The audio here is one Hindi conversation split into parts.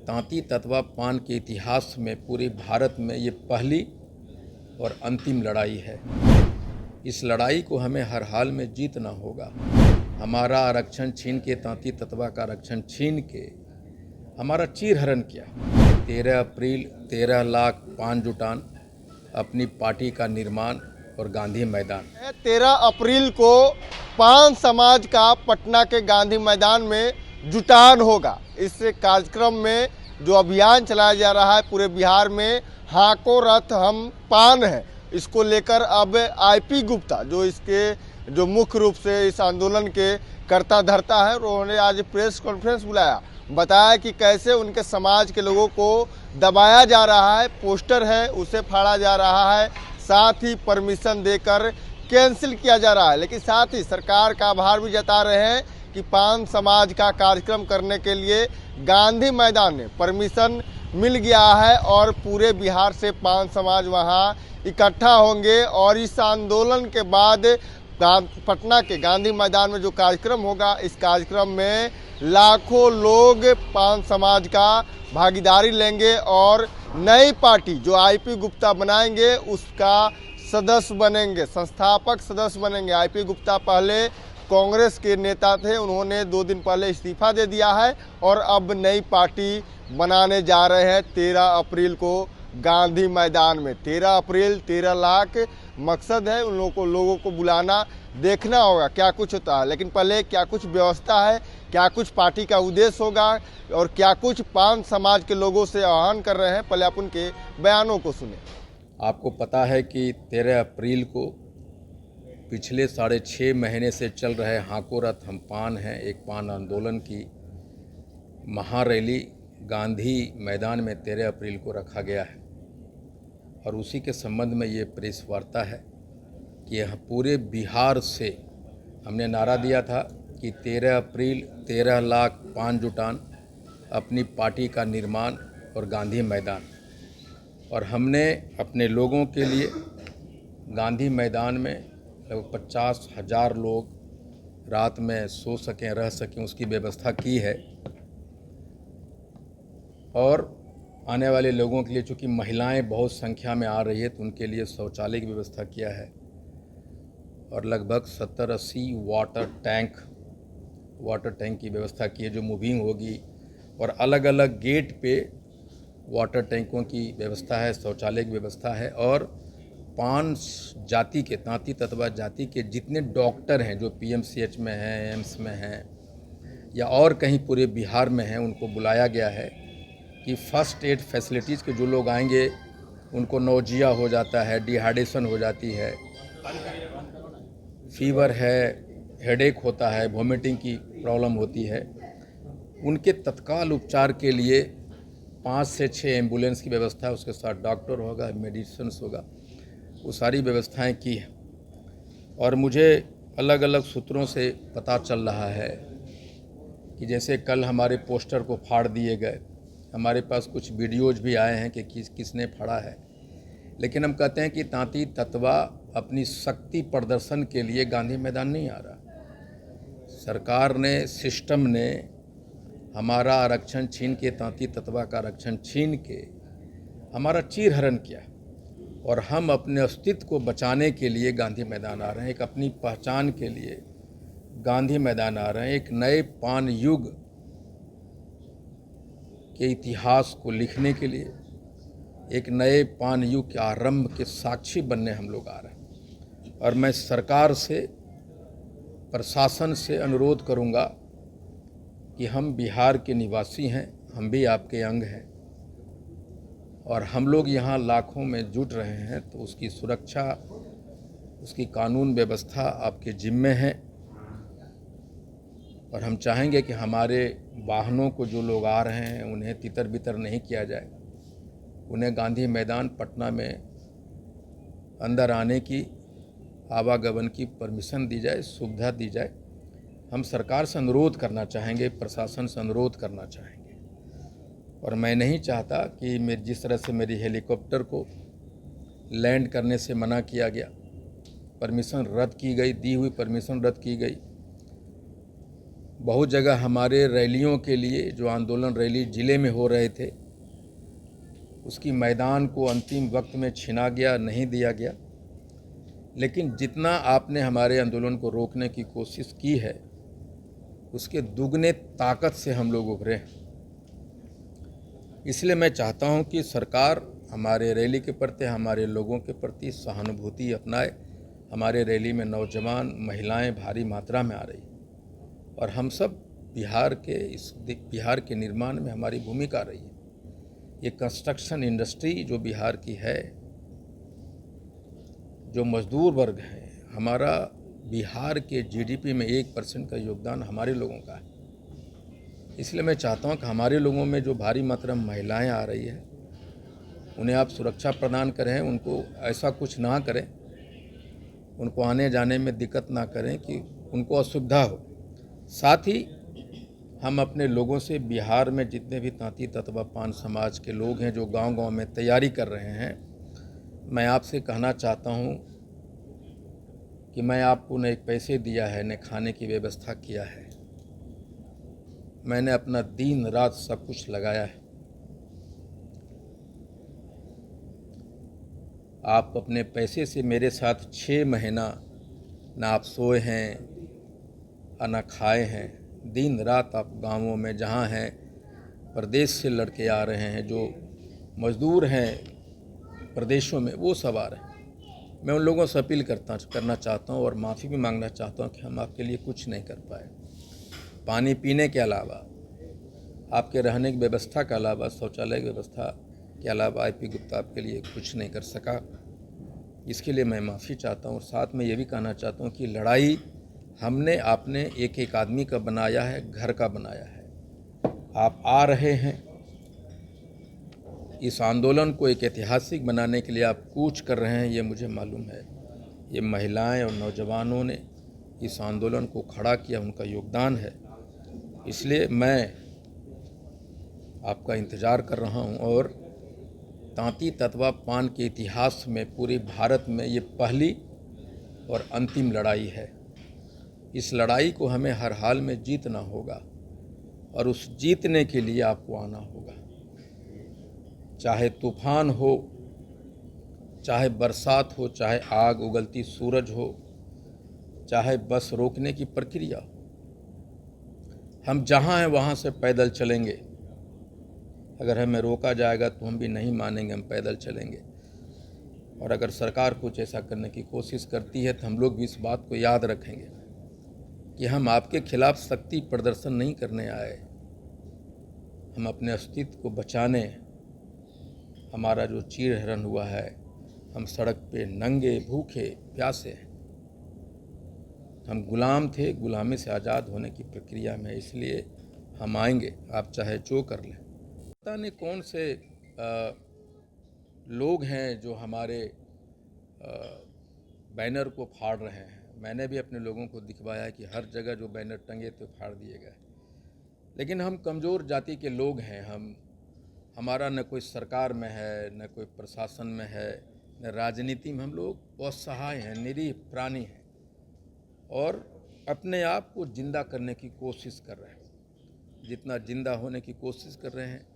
तांती ततवा पान के इतिहास में पूरे भारत में ये पहली और अंतिम लड़ाई है। इस लड़ाई को हमें हर हाल में जीतना होगा। हमारा आरक्षण छीन के, तांती ततवा का आरक्षण छीन के हमारा चीरहरण किया। 13 अप्रैल 13 लाख पान जुटान, अपनी पार्टी का निर्माण और गांधी मैदान। 13 अप्रैल को पान समाज का पटना के गांधी मैदान में जुटान होगा। इस कार्यक्रम में जो अभियान चलाया जा रहा है पूरे बिहार में, हाको रथ हम पान है, इसको लेकर अब आईपी गुप्ता जो मुख्य रूप से इस आंदोलन के कर्ता धर्ता है, उन्होंने आज प्रेस कॉन्फ्रेंस बुलाया, बताया कि कैसे उनके समाज के लोगों को दबाया जा रहा है, पोस्टर है उसे फाड़ा जा रहा है, साथ ही परमिशन देकर कैंसिल किया जा रहा है। लेकिन साथ ही सरकार का आभार भी जता रहे हैं कि पान समाज का कार्यक्रम करने के लिए गांधी मैदान में परमिशन मिल गया है और पूरे बिहार से पान समाज वहां इकट्ठा होंगे। और इस आंदोलन के बाद पटना के गांधी मैदान में जो कार्यक्रम होगा, इस कार्यक्रम में लाखों लोग पान समाज का भागीदारी लेंगे और नई पार्टी जो आईपी गुप्ता बनाएंगे उसका सदस्य बनेंगे, संस्थापक सदस्य बनेंगे। आईपी गुप्ता पहले कांग्रेस के नेता थे, उन्होंने 2 दिन पहले इस्तीफा दे दिया है और अब नई पार्टी बनाने जा रहे हैं 13 अप्रैल को गांधी मैदान में। 13 अप्रैल 13 लाख मकसद है, उन लोगों को बुलाना, देखना होगा क्या कुछ होता है। लेकिन पहले क्या कुछ व्यवस्था है, क्या कुछ पार्टी का उद्देश्य होगा और क्या कुछ पान समाज के लोगों से आह्वान कर रहे हैं, पहले आप उनके बयानों को सुने। आपको पता है कि 13 अप्रैल को पिछले 6.5 महीने से चल रहे हाको रथ हम पान हैं, एक पान आंदोलन की महारैली गांधी मैदान में 13 अप्रैल को रखा गया है। और उसी के संबंध में ये प्रेस वार्ता है कि यह पूरे बिहार से हमने नारा दिया था कि 13 अप्रैल 13 लाख पान जुटान, अपनी पार्टी का निर्माण और गांधी मैदान। और हमने अपने लोगों के लिए गांधी मैदान में लगभग 50,000 लोग रात में सो सकें, रह सकें, उसकी व्यवस्था की है। और आने वाले लोगों के लिए, चूँकि महिलाएं बहुत संख्या में आ रही है, तो उनके लिए शौचालय की व्यवस्था किया है। और लगभग 70-80 वाटर टैंक की व्यवस्था की है जो मूविंग होगी। और अलग अलग गेट पे वाटर टैंकों की व्यवस्था है, शौचालय की व्यवस्था है। और पान जाति के, तांती ततवा जाति के जितने डॉक्टर हैं जो पीएमसीएच में हैं, एम्स में हैं या और कहीं पूरे बिहार में हैं, उनको बुलाया गया है कि फर्स्ट एड फैसिलिटीज़ के जो लोग आएंगे उनको नौजिया हो जाता है, डिहाइड्रेशन हो जाती है, फीवर है, हेडेक होता है, वोमिटिंग की प्रॉब्लम होती है, उनके तत्काल उपचार के लिए 5 से 6 एम्बुलेंस की व्यवस्था है, उसके साथ डॉक्टर होगा, मेडिसिन होगा, वो सारी व्यवस्थाएं की है। और मुझे अलग अलग सूत्रों से पता चल रहा है कि जैसे कल हमारे पोस्टर को फाड़ दिए गए, हमारे पास कुछ वीडियोज भी आए हैं कि किसने फाड़ा है। लेकिन हम कहते हैं कि तांती ततवा अपनी शक्ति प्रदर्शन के लिए गांधी मैदान नहीं आ रहा। सरकार ने, सिस्टम ने हमारा आरक्षण छीन के, तांती ततवा का आरक्षण छीन के हमारा चीरहरण किया और हम अपने अस्तित्व को बचाने के लिए गांधी मैदान आ रहे हैं। एक अपनी पहचान के लिए गांधी मैदान आ रहे हैं। एक नए पान युग के इतिहास को लिखने के लिए, एक नए पान युग के आरंभ के साक्षी बनने हम लोग आ रहे हैं। और मैं सरकार से, प्रशासन से अनुरोध करूंगा कि हम बिहार के निवासी हैं, हम भी आपके अंग हैं और हम लोग यहाँ लाखों में जुट रहे हैं, तो उसकी सुरक्षा, उसकी कानून व्यवस्था आपके जिम्मे है। और हम चाहेंगे कि हमारे वाहनों को जो लोग आ रहे हैं उन्हें तितर बितर नहीं किया जाए, उन्हें गांधी मैदान पटना में अंदर आने की, आवागमन की परमिशन दी जाए, सुविधा दी जाए। हम सरकार से अनुरोध करना चाहेंगे, प्रशासन से अनुरोध करना चाहेंगे। और मैं नहीं चाहता कि जिस तरह से मेरी हेलीकॉप्टर को लैंड करने से मना किया गया, परमिशन रद्द की गई, दी हुई परमिशन रद्द की गई, बहुत जगह हमारे रैलियों के लिए जो आंदोलन रैली ज़िले में हो रहे थे उसकी मैदान को अंतिम वक्त में छीना गया, नहीं दिया गया। लेकिन जितना आपने हमारे आंदोलन को रोकने की कोशिश की है उसके दुगने ताकत से हम लोग उभरे हैं। इसलिए मैं चाहता हूं कि सरकार हमारे रैली के प्रति, हमारे लोगों के प्रति सहानुभूति अपनाए। हमारे रैली में नौजवान, महिलाएं भारी मात्रा में आ रही हैं और हम सब बिहार के निर्माण में हमारी भूमिका रही है। ये कंस्ट्रक्शन इंडस्ट्री जो बिहार की है, जो मजदूर वर्ग है, हमारा बिहार के जीडीपी में 1% का योगदान हमारे लोगों का है। इसलिए मैं चाहता हूं कि हमारे लोगों में जो भारी मात्रा में महिलाएं आ रही है उन्हें आप सुरक्षा प्रदान करें, उनको ऐसा कुछ ना करें, उनको आने जाने में दिक्कत ना करें कि उनको असुविधा हो। साथ ही हम अपने लोगों से बिहार में जितने भी तांती ततवा पान समाज के लोग हैं जो गांव-गांव में तैयारी कर रहे हैं, मैं आपसे कहना चाहता हूं कि मैं आपको न एक पैसे दिया है, न खाने की व्यवस्था किया है। मैंने अपना दिन रात सब कुछ लगाया है। आप अपने पैसे से मेरे साथ 6 महीना ना आप सोए हैं और ना खाए हैं। दिन रात आप गांवों में जहां हैं, प्रदेश से लड़के आ रहे हैं, जो मजदूर हैं प्रदेशों में, वो सब आ रहे हैं। मैं उन लोगों से अपील करना चाहता हूं और माफ़ी भी मांगना चाहता हूं कि हम आपके लिए कुछ नहीं कर पाए। पानी पीने के अलावा, आपके रहने की व्यवस्था के अलावा, शौचालय की व्यवस्था के अलावा आईपी गुप्ता आपके लिए कुछ नहीं कर सका। इसके लिए मैं माफ़ी चाहता हूं और साथ में ये भी कहना चाहता हूं कि लड़ाई हमने आपने एक एक आदमी का बनाया है, घर का बनाया है। आप आ रहे हैं, इस आंदोलन को एक ऐतिहासिक बनाने के लिए आप कूच कर रहे हैं, ये मुझे मालूम है। ये महिलाएं और नौजवानों ने इस आंदोलन को खड़ा किया, उनका योगदान है। इसलिए मैं आपका इंतज़ार कर रहा हूं और तांती ततवा पान के इतिहास में पूरे भारत में ये पहली और अंतिम लड़ाई है। इस लड़ाई को हमें हर हाल में जीतना होगा और उस जीतने के लिए आपको आना होगा। चाहे तूफान हो, चाहे बरसात हो, चाहे आग उगलती सूरज हो, चाहे बस रोकने की प्रक्रिया, हम जहाँ हैं वहाँ से पैदल चलेंगे। अगर हमें रोका जाएगा तो हम भी नहीं मानेंगे, हम पैदल चलेंगे। और अगर सरकार कुछ ऐसा करने की कोशिश करती है तो हम लोग भी इस बात को याद रखेंगे कि हम आपके खिलाफ शक्ति प्रदर्शन नहीं करने आए, हम अपने अस्तित्व को बचाने। हमारा जो चीरहरण हुआ है, हम सड़क पे नंगे, भूखे, प्यासे हैं। हम गुलाम थे, गुलामी से आज़ाद होने की प्रक्रिया में, इसलिए हम आएंगे, आप चाहे जो कर लें। पता नहीं कौन से लोग हैं जो हमारे बैनर को फाड़ रहे हैं। मैंने भी अपने लोगों को दिखवाया कि हर जगह जो बैनर टंगे थे फाड़ दिए गए। लेकिन हम कमज़ोर जाति के लोग हैं। हमारा न कोई सरकार में है, न कोई प्रशासन में है, न राजनीति में। हम लोग असहाय हैं, निरीह प्राणी हैं और अपने आप को जिंदा करने की कोशिश कर रहे हैं। जितना जिंदा होने की कोशिश कर रहे हैं,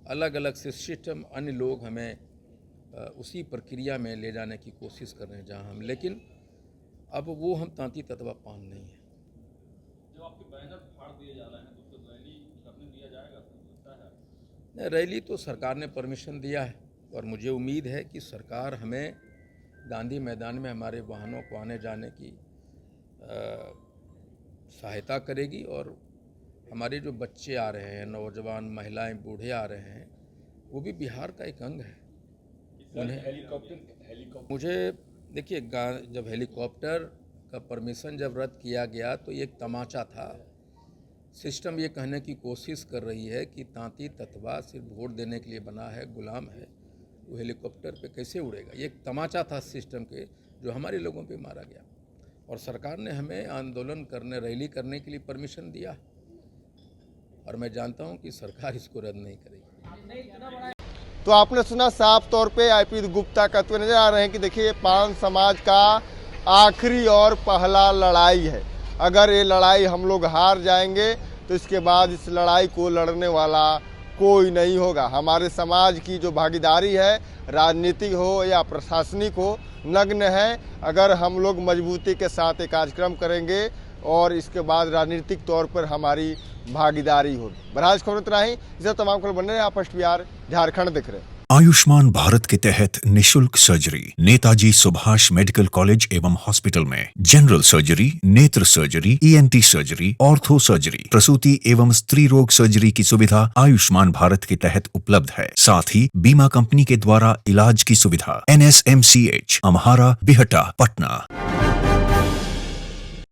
अलग अलग से सिस्टम, अन्य लोग हमें उसी प्रक्रिया में ले जाने की कोशिश कर रहे हैं जहां हम, लेकिन अब वो हम तांती ततवा पान नहीं है। जब आपके बैनर फाड़ दिए जा रहे हैं तो रैली करने दिया जाएगा, लगता है? नहीं, रैली तो सरकार ने परमिशन दिया है और मुझे उम्मीद है कि सरकार हमें गांधी मैदान में हमारे वाहनों को आने जाने की सहायता करेगी। और हमारे जो बच्चे आ रहे हैं, नौजवान, महिलाएं, बूढ़े आ रहे हैं, वो भी बिहार का एक अंग है। उन्हें हेलीकॉप्टर मुझे देखिए, जब हेलीकॉप्टर का परमिशन जब रद्द किया गया तो ये एक तमाचा था। सिस्टम ये कहने की कोशिश कर रही है कि तांती ततवा सिर्फ वोट देने के लिए बना है, गुलाम है, वो हेलीकॉप्टर पे कैसे उड़ेगा। ये एक तमाचा था सिस्टम के, जो हमारे लोगों पे मारा गया। और सरकार ने हमें आंदोलन करने, रैली करने के लिए परमिशन दिया और मैं जानता हूं कि सरकार इसको रद्द नहीं करेगी। तो आपने सुना, साफ तौर पे आईपी गुप्ता कहते हुए नजर आ रहे हैं कि देखिए, पान समाज का आखिरी और पहला लड़ाई है अगर ये लड़ाई हम लोग हार जाएंगे तो इसके बाद इस लड़ाई को लड़ने वाला कोई नहीं होगा। हमारे समाज की जो भागीदारी है, राजनीतिक हो या प्रशासनिक हो, नग्न है। अगर हम लोग मजबूती के साथ एक कार्यक्रम करेंगे और इसके बाद राजनीतिक तौर पर हमारी भागीदारी होगी। बहरहाल खबर इतना ही। इसे तमाम खबर बन रहे हैं। आप फर्स्ट बिहार झारखंड दिख रहे हैं। आयुष्मान भारत के तहत निशुल्क surgery Netaji Subhash medical college एवं हॉस्पिटल में जनरल सर्जरी, नेत्र surgery, ENT surgery, ortho surgery, प्रसूति एवं स्त्री रोग सर्जरी की सुविधा आयुष्मान भारत के तहत उपलब्ध है। साथ ही बीमा कंपनी के द्वारा इलाज की सुविधा। NSMCH, अम्हारा, बिहटा, पटना।